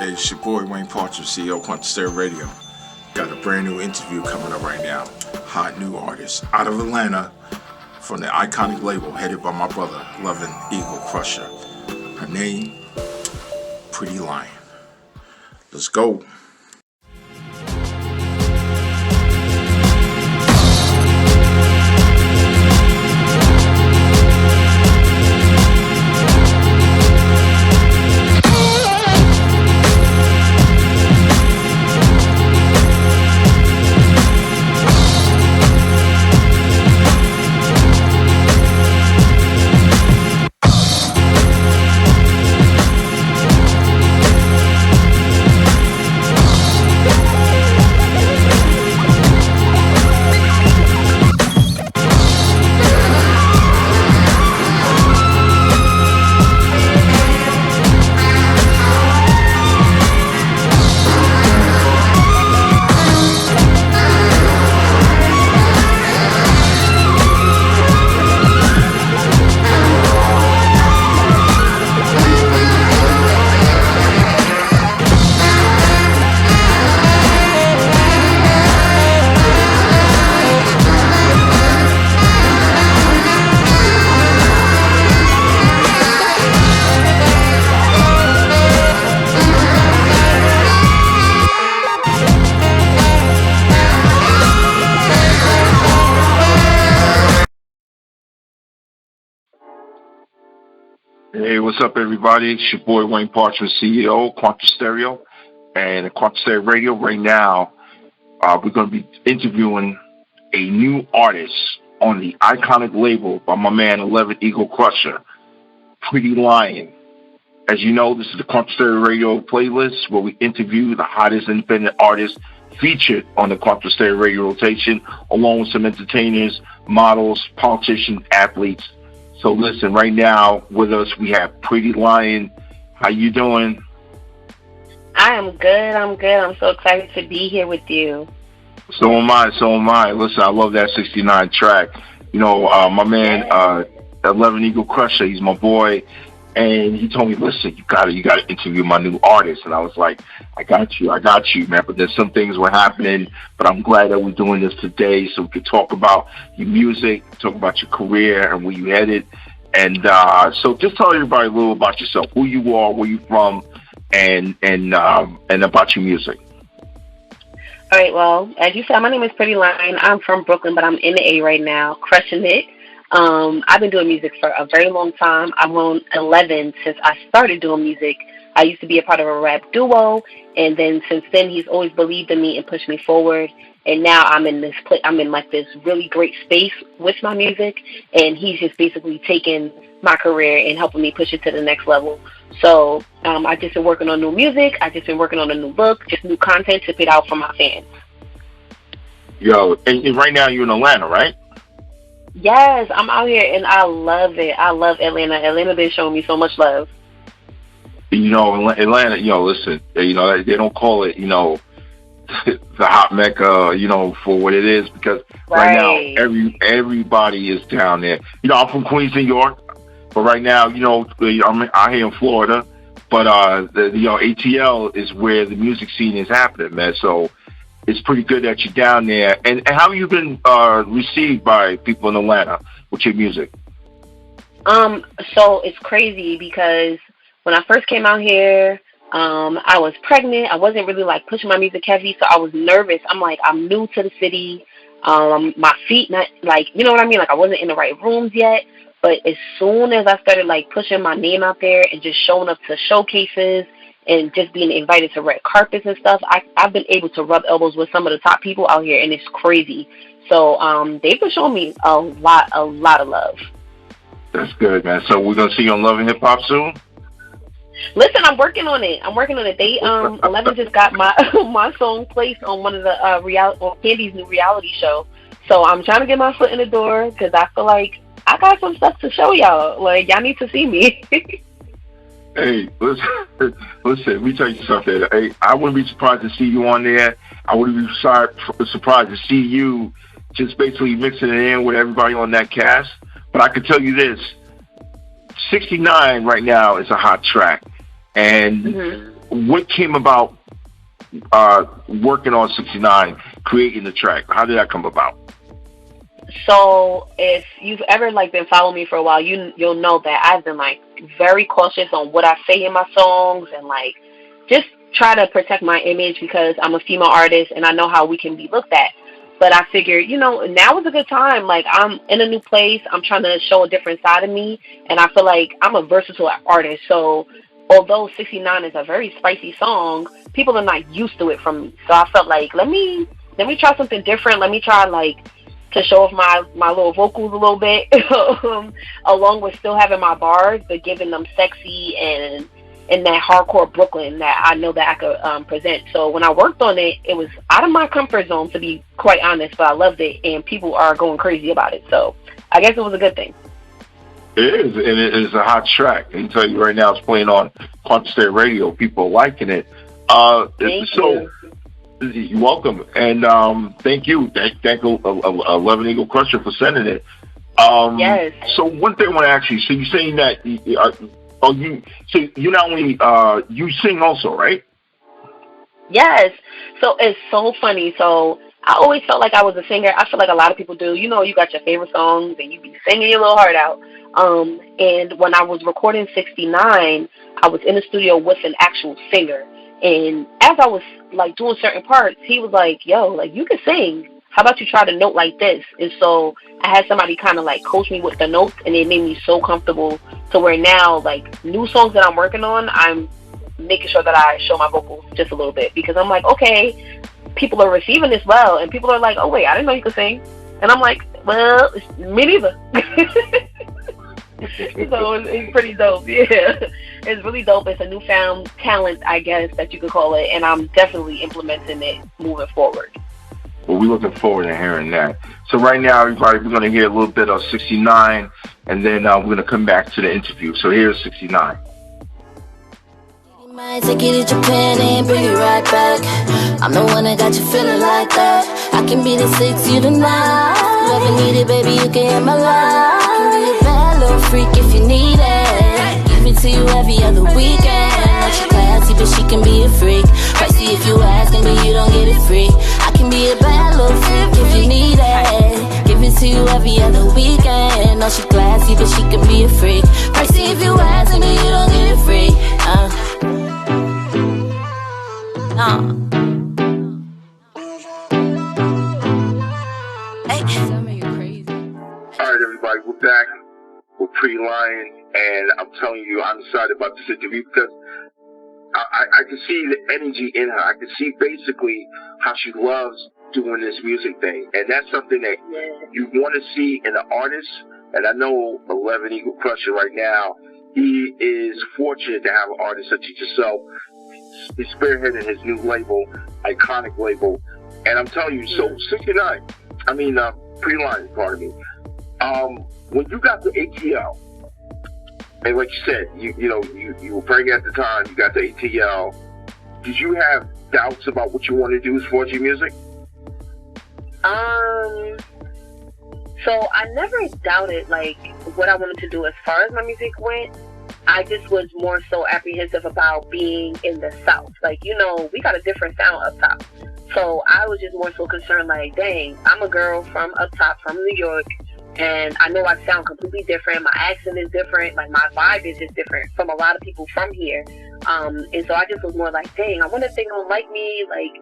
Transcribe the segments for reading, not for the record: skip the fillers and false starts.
Hey, it's your boy Wayne Partridge, CEO Quantum Stereo Radio. Got a brand new interview coming up right now. Hot new artist out of Atlanta from the iconic label headed by my brother, Loving Eagle Crusher. Her name, Pretty Lyon. Let's go. Hey, what's up, everybody? It's your boy Wayne Partridge, CEO, Quantum Stereo, and Quantum Stereo Radio. Right now, we're going to be interviewing a new artist on the iconic label by my man, 11 Eagle Crusher, Pretty Lyon. As you know, this is the Quantum Stereo Radio playlist where we interview the hottest independent artists featured on the Quantum Stereo Radio rotation, along with some entertainers, models, politicians, athletes. So listen, right now with us we have Pretty Lyon. How you doing? I am good. I'm so excited to be here with you. So am I. Listen, I love that 69 track. You know, my man, 11 Eagle Crusher, he's my boy. And he told me, listen, you gotta interview my new artist. And I was like, I got you, man. But there's some things were happening, but I'm glad that we're doing this today so we could talk about your music, talk about your career and where you headed. And so just tell everybody a little about yourself, who you are, where you from, and about your music. All right, well, as you said, my name is Pretty Lyon. I'm from Brooklyn, but I'm in the A right now, crushing it. I've been doing music for a very long time. I've known 11 since I started doing music. I used to be a part of a rap duo, and then since then he's always believed in me and pushed me forward. And now I'm in this like this really great space with my music, and he's just basically taking my career and helping me push it to the next level. So I just been working on new music. I just been working on a new look, just new content to put out for my fans. Yo, and right now you're in Atlanta, right? Yes, I'm out here and I love it. I love Atlanta. Atlanta been showing me so much love. You know, Atlanta, listen, they don't call it, the hot mecca, for what it is, because right now everybody is down there. I'm from Queens, New York, but right now, I'm out here in Florida, but ATL is where the music scene is happening, man. So it's pretty good that you're down there. And how have you been received by people in Atlanta with your music? So it's crazy because when I first came out here, I was pregnant. I wasn't really like pushing my music heavy, so I was nervous. I'm like, I'm new to the city. My feet, not like, you know what I mean? Like I wasn't in the right rooms yet. But as soon as I started like pushing my name out there and just showing up to showcases and just being invited to red carpets and stuff, I've been able to rub elbows with some of the top people out here, and it's crazy. So they've been showing me a lot of love. That's good, man. So we're gonna see you on Love and Hip Hop soon? Listen, I'm working on it. They 11 just got my my song placed on one of the on Candy's new reality show. So I'm trying to get my foot in the door because I feel like I got some stuff to show y'all. Like y'all need to see me. Hey, listen, let me tell you something. Hey, I wouldn't be surprised to see you on there. I wouldn't be surprised to see you just basically mixing it in with everybody on that cast. But I can tell you this, 69 right now is a hot track. And what came about working on 69, creating the track? How did that come about? So if you've ever like been following me for a while, you'll know that I've been like very cautious on what I say in my songs and like just try to protect my image because I'm a female artist and I know how we can be looked at. But I figured, now is a good time. Like I'm in a new place. I'm trying to show a different side of me, and I feel like I'm a versatile artist. So although 69 is a very spicy song, people are not used to it from me. So I felt like let me try something different. Let me try like to show off my little vocals a little bit, along with still having my bars, but giving them sexy and that hardcore Brooklyn that I know that I could present. So when I worked on it, it was out of my comfort zone, to be quite honest, but I loved it, and people are going crazy about it. So I guess it was a good thing. It is, and it is a hot track. I can tell you right now, it's playing on Quantum State Radio. People are liking it. Thank you. You're welcome, and thank you. Thank 11 Eagle Crusher for sending it. Yes. So one thing I want to ask you. So you're saying that so you not only you sing also, right? Yes. So it's so funny. So I always felt like I was a singer. I feel like a lot of people do. You got your favorite songs and you be singing your little heart out. And when I was recording 69, I was in the studio with an actual singer. And as I was like doing certain parts, he was like, "Yo, like you can sing. How about you try the note like this?" And so I had somebody kind of like coach me with the notes, and it made me so comfortable to where now, like new songs that I'm working on, I'm making sure that I show my vocals just a little bit because I'm like, okay, people are receiving this well, and people are like, "Oh wait, I didn't know you could sing," and I'm like, "Well, me neither." So it's pretty dope. Yeah, it's really dope. It's a newfound talent, I guess, that you could call it, and I'm definitely implementing it moving forward. Well, we're looking forward to hearing that. So right now, everybody, we're going to hear a little bit of 69, and then we're going to come back to the interview. So here's 69. Might take you to Japan and bring it right back. I'm the one that got you feeling like that. I can be the 6 you tonight. Whoever need it, baby, you can hear my line. Can be a bad little freak if you need it. Give it to you every other weekend. Not she classy, but she can be a freak. Pricey if you asking, but you don't get it free. I can be a bad little freak if you need it. Give it to you every other weekend. Not she classy, but she can be a freak. Pricey if you asking, but you don't get it free. All right, everybody, we're back with Pretty Lyon, and I'm telling you, I'm excited about this interview because I can see the energy in her. I can see basically how she loves doing this music thing, and that's something that you want to see in an artist. And I know 11 Eagle Crusher right now, he is fortunate to have an artist such as yourself. He's spearheading his new label, iconic label, and I'm telling you, so 69. Pretty Lyon, pardon me. When you got the ATL, and like you said, you were pregnant at the time, you got the ATL. Did you have doubts about what you want to do as far as your music? So I never doubted like what I wanted to do as far as my music went. I just was more so apprehensive about being in the South. Like, we got a different sound up top. So I was just more so concerned, like, dang, I'm a girl from up top, from New York, and I know I sound completely different. My accent is different. Like, my vibe is just different from a lot of people from here. And so I just was more like, dang, I wonder if they don't like me. Like,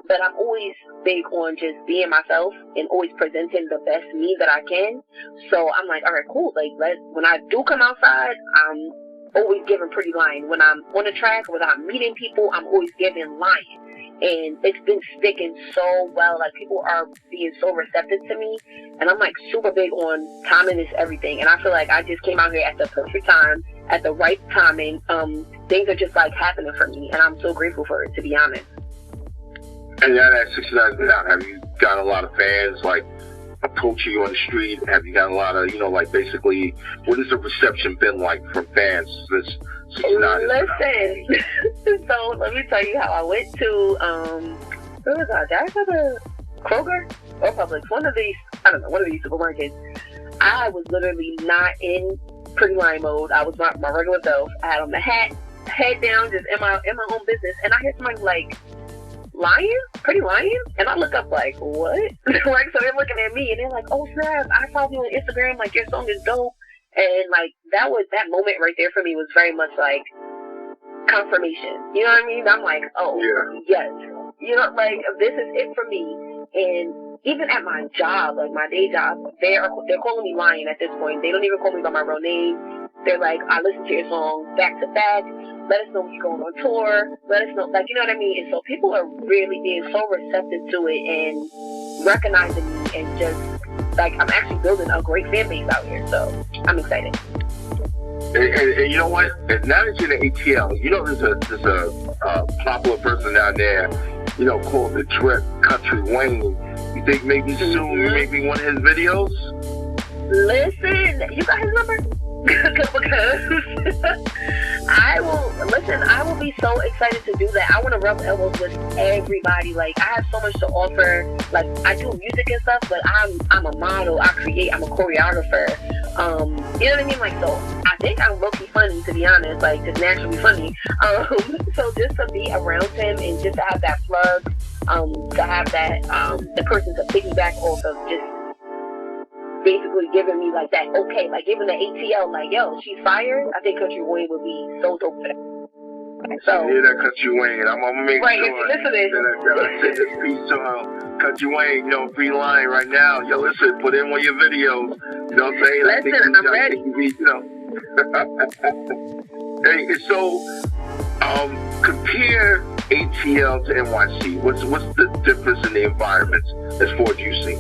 but I'm always big on just being myself and always presenting the best me that I can. So I'm like, all right, cool. Like, when I do come outside, I'm always giving Pretty Lyon. When I'm on a track, when I'm meeting people, I'm always giving Lyon. And it's been sticking so well. Like, people are being so receptive to me. And I'm, like, super big on timing is everything. And I feel like I just came out here at the perfect time, at the right timing. Things are just, like, happening for me. And I'm so grateful for it, to be honest. And now that 69's been out, have you got a lot of fans, like, approaching you on the street? Have you got a lot of, basically, what has the reception been like from fans? This 69 Listen, so let me tell you how I went to, where was I? Did I go to Kroger or Publix? One of these supermarkets. I was literally not in Pretty Lyon mode. I was my regular self. I had on the hat, head down, just in my own business, and I hear somebody like, Lyon? Pretty Lyon? And I look up like, what? Like, so they're looking at me and they're like, oh snap, I follow you on Instagram, like your song is dope. And like that moment right there for me was very much like confirmation. You know what I mean? I'm like, oh yes. You know, like this is it for me. And even at my job, like my day job, they're calling me Lyon at this point. They don't even call me by my real name. They're like, I listen to your songs back to back. Let us know when you're going on tour. Let us know, like, you know what I mean? And so people are really being so receptive to it and recognizing me, and just, like, I'm actually building a great fan base out here. So I'm excited. And you know what? Now that you're in the ATL, you know there's a popular person down there, you know, called the Drip Country Wayne. You think maybe soon you may be one of his videos? Listen, you got his number? Because I will be so excited to do that. I want to rub elbows with everybody. Like, I have so much to offer. Like, I do music and stuff, but I'm a model, I create, I'm a choreographer. You know what I mean? Like, so I think I'm low-key funny, to be honest, like, just naturally funny. So just to be around him and just to have that plug, to have that the person to piggyback off of, just basically giving me like that, okay, like giving the ATL, like, yo, she's fired. I think Country Wayne would be so dope for that. So yeah, that Country Wayne. I'm gonna make right, sure listen to this. that I send this piece to Country Wayne, you know, free line right now. Yo, listen, put in one of your videos. You know what I'm saying? Listen, I'm ready. You know. Hey, so compare ATL to NYC. What's the difference in the environments as far as you see?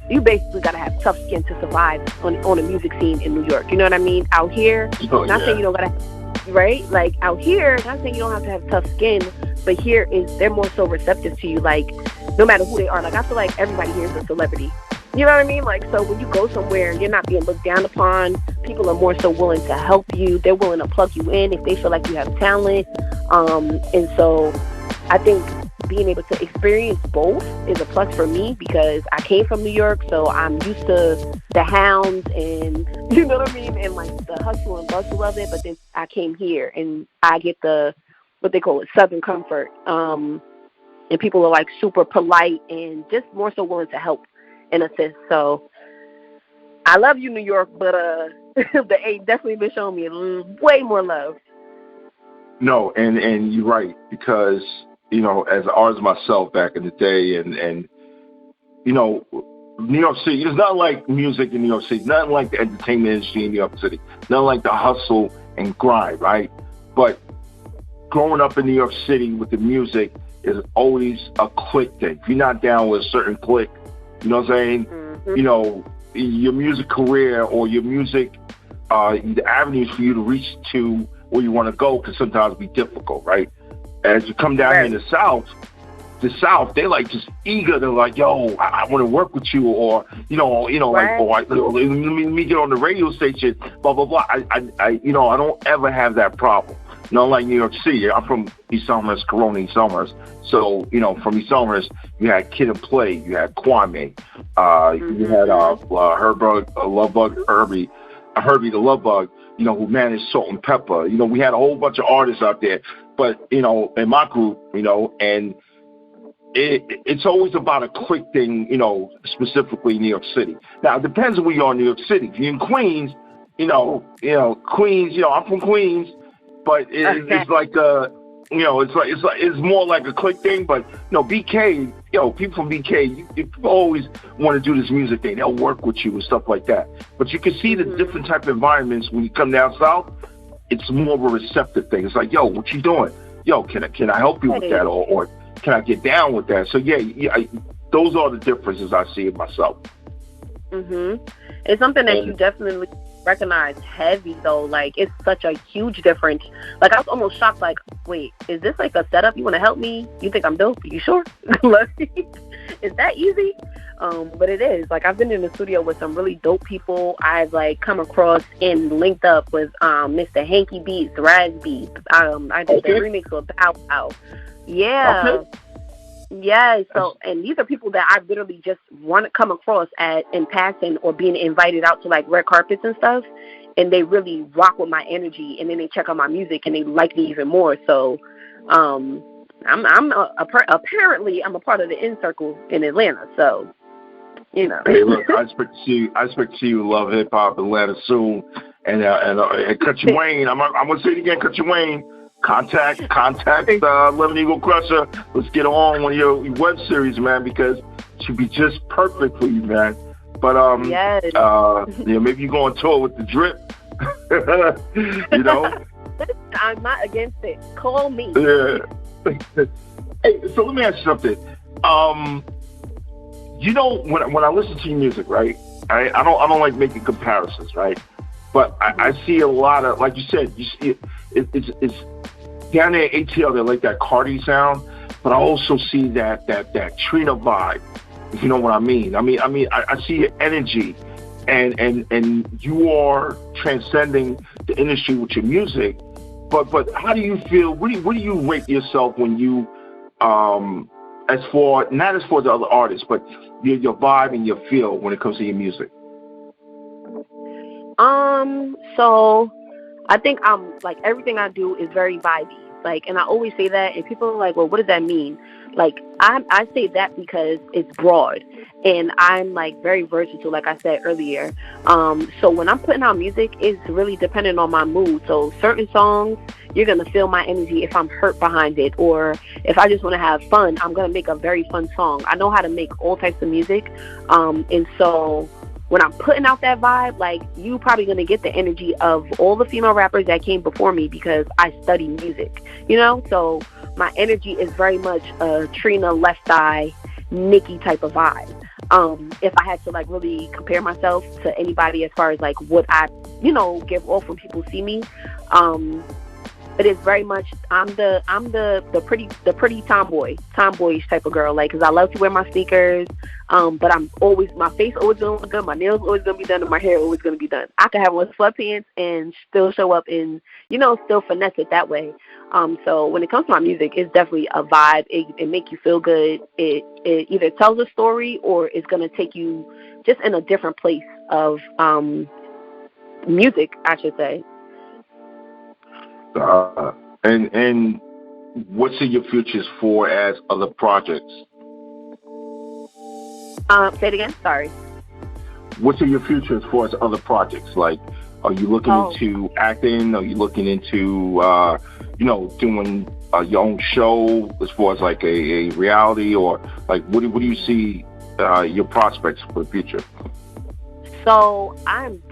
You basically gotta have tough skin to survive on a music scene in New York. You know what I mean? Out here, not saying you don't gotta, right? Like out here, not saying you don't have to have tough skin, but here they're more so receptive to you. Like no matter who they are. Like I feel like everybody here is a celebrity. You know what I mean? Like, so when you go somewhere and you're not being looked down upon, people are more so willing to help you. They're willing to plug you in if they feel like you have talent. And so I think being able to experience both is a plus for me, because I came from New York, so I'm used to the hounds and, you know what I mean, and like the hustle and bustle of it. But then I came here and I get the, what they call it, Southern comfort. And people are like super polite and just more so willing to help and assist. So I love you, New York, but the A definitely been showing me way more love. No, and you're right, because you know, as an artist myself back in the day, and you know, New York City, there's nothing like music in New York City, nothing like the entertainment industry in New York City, nothing like the hustle and grind, right? But growing up in New York City with the music is always a clique thing. If you're not down with a certain clique, you know what I'm saying? Mm-hmm. You know, your music career or your music, the avenues for you to reach to where you want to go can sometimes be difficult, right? As you come down here in the South, they're like just eager. They're like, yo, I want to work with you, or like, let me get on the radio station, blah blah blah. I don't ever have that problem. You know, like New York City. I'm from East Elmhurst, Corona, East Elmhurst. So, you know, from East Elmhurst, you had Kid and Play, you had Kwame, you had Herbie the Love Bug, you know, who managed Salt and Pepper. You know, we had a whole bunch of artists out there. But, you know, in my group, you know, and it's always about a quick thing, you know, specifically New York City. Now, it depends on where you are in New York City. If you're in Queens, Queens, I'm from Queens, but it's like it's more like a click thing. But BK, people from BK, you always want to do this music thing. They'll work with you and stuff like that. But you can see the different type of environments when you come down south. It's more of a receptive thing. It's like, yo, what you doing? Yo, can I help you with that, or can I get down with that? So those are the differences I see in myself. It's something that you definitely recognize heavy though. Like, it's such a huge difference. Like, I was almost shocked. Like, wait, is this like a setup? You want to help me? You think I'm dope? Are you sure? Is that easy? But it is. Like, I've been in the studio with some really dope people. I've like come across and linked up with Mr. Hanky Beats, Raz Beats. I did the remix of Bow Wow. Yeah. Okay. Yeah, so, and these are people that I literally just want to come across in passing or being invited out to like red carpets and stuff. and they really rock with my energy, and then they check out my music and they like me even more. So apparently I'm a part of the In Circle in Atlanta. So, you know. Hey, look, I expect to see you love hip hop Atlanta soon, and Country Wayne. I'm gonna say it again, Country Wayne. Contact 11 Eagle Crusher. Let's get on one of your web series, man, because it should be just perfect for you, man. But yes. Maybe you go on tour with the Drip. You know. I'm not against it. Call me. Yeah. Hey, so let me ask you something. You know, when I listen to your music, right? I don't like making comparisons, right? But I see a lot of, like you said, you see it's down there at ATL. They like that Cardi sound, but I also see that Trina vibe. If you know what I mean. I see your energy, and you are transcending the industry with your music. But how do you feel? What do you rate yourself when you not as for the other artists, but your vibe and your feel when it comes to your music? So I think I'm like, everything I do is very vibey. Like, and I always say that, and people are like, well, what does that mean? Like, I say that because it's broad, and I'm like very versatile, like I said earlier. So when I'm putting out music, it's really dependent on my mood. So certain songs, you're gonna feel my energy if I'm hurt behind it, or if I just want to have fun, I'm gonna make a very fun song. I know how to make all types of music, and so when I'm putting out that vibe, like, you probably going to get the energy of all the female rappers that came before me because I study music, you know? So my energy is very much a Trina, Left Eye, Nicki type of vibe. If I had to, like, really compare myself to anybody as far as, like, what I, give off when people see me, it is very much, I'm the pretty tomboyish type of girl, like, because I love to wear my sneakers, but my face always gonna look good, my nails always gonna be done, and my hair always gonna be done. I can have on sweatpants and still show up and, still finesse it that way. So when it comes to my music, it's definitely a vibe. It make you feel good. It either tells a story or it's gonna take you just in a different place of music, I should say. And what's in your futures for as other projects? Say it again. Sorry. What's in your future as far as other projects? Like, are you looking into acting? Are you looking into, doing your own show as far as like a reality, or like what do you see your prospects for the future? So I've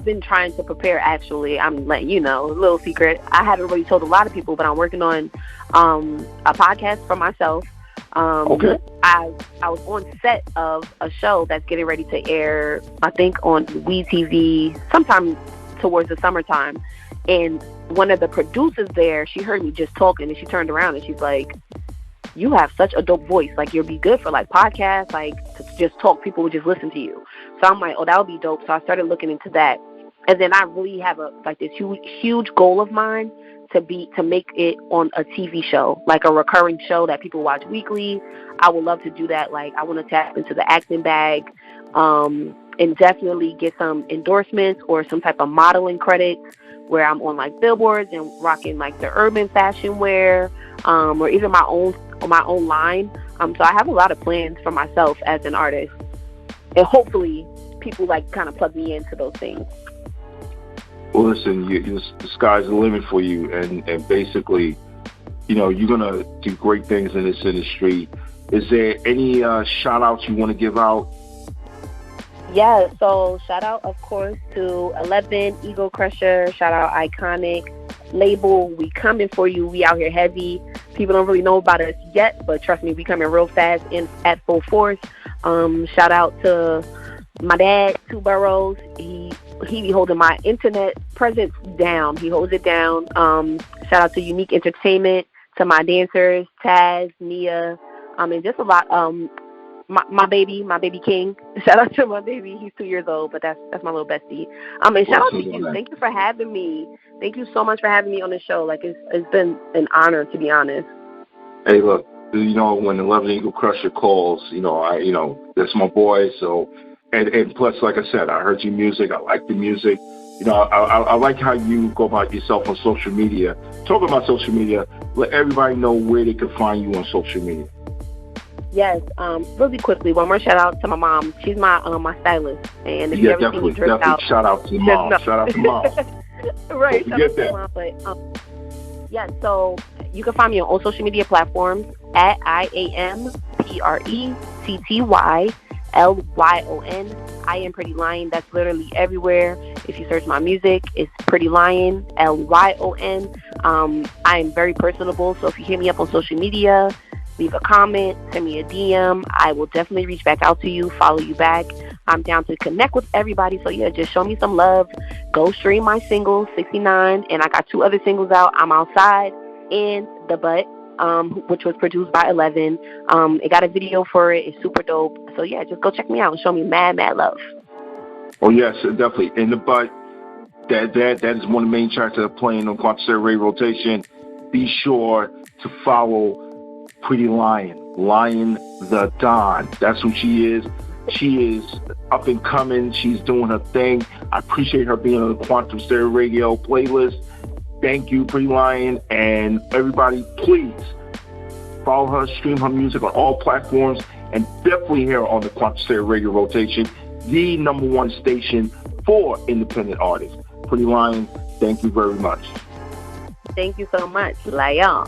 been trying to prepare, actually. I'm letting you know, a little secret. I haven't really told a lot of people, but I'm working on a podcast for myself. Okay. I was on set of a show that's getting ready to air, I think, on WeTV sometime towards the summertime. And one of the producers there, she heard me just talking, and she turned around and she's like, you have such a dope voice. Like, you'll be good for, like, podcasts, like, to just talk. People would just listen to you. So I'm like, oh, that would be dope. So I started looking into that. And then I really have this huge goal of mine to make it on a TV show, like a recurring show that people watch weekly. I would love to do that. Like, I want to tap into the acting bag, and definitely get some endorsements or some type of modeling credits where I'm on, like, billboards and rocking, like, the urban fashion wear, or even my own line. So I have a lot of plans for myself as an artist, and hopefully people, like, kind of plug me into those things. Well, listen, the sky's the limit for you, and basically, you're gonna do great things in this industry. Is there any shout outs you want to give out? Yeah, so shout out, of course, to 11 Eagle Crusher. Shout out Iconic label. We coming for you. We out here heavy. People don't really know about us yet, but trust me, we coming real fast and at full force. Shout out to my dad, Two Boroughs. He be holding my internet presence down. He holds it down. Shout out to Unique Entertainment, to my dancers, Taz, Nia, and just a lot. My baby King. Shout out to my baby. He's 2 years old, but that's my little bestie. And shout out to you. Thank you for having me. Thank you so much for having me on the show. Like, it's been an honor, to be honest. Hey, look, when 11 Eagle Crusher calls, that's my boy. So, And plus, like I said, I heard your music. I like the music. You know, I like how you go about yourself on social media. Talk about social media. Let everybody know where they can find you on social media. Yes, really quickly, one more shout out to my mom. She's my stylist, and if you ever see me dressed out, shout out to mom. Shout out to mom. Right, don't forget that. Mom, but yeah, so you can find me on all social media platforms at IAMPRETTYLYON. I am Pretty Lyon. That's literally everywhere. If you search my music, it's Pretty Lyon, LYON. I am very personable, so if you hit me up on social media, leave a comment, send me a DM. I will definitely reach back out to you, follow you back. I'm down to connect with everybody. So, yeah, just show me some love. Go stream my single, 69. And I got 2 other singles out. I'm Outside and The Butt, which was produced by 11. It got a video for it. It's super dope. So, yeah, just go check me out and show me mad love. Oh, yes, definitely. In The Butt, that is one of the main tracks that are playing on Quantum Stereo Radio Rotation. Be sure to follow Pretty Lyon, Lyon the Don. That's who she is. She is up and coming. She's doing her thing. I appreciate her being on the Quantum Stereo Radio playlist. Thank you, Pretty Lyon. And everybody, please follow her, stream her music on all platforms, and definitely hear her on the Quantum Stereo Radio Rotation, the #1 station for independent artists. Pretty Lyon, thank you very much. Thank you so much, Lyon.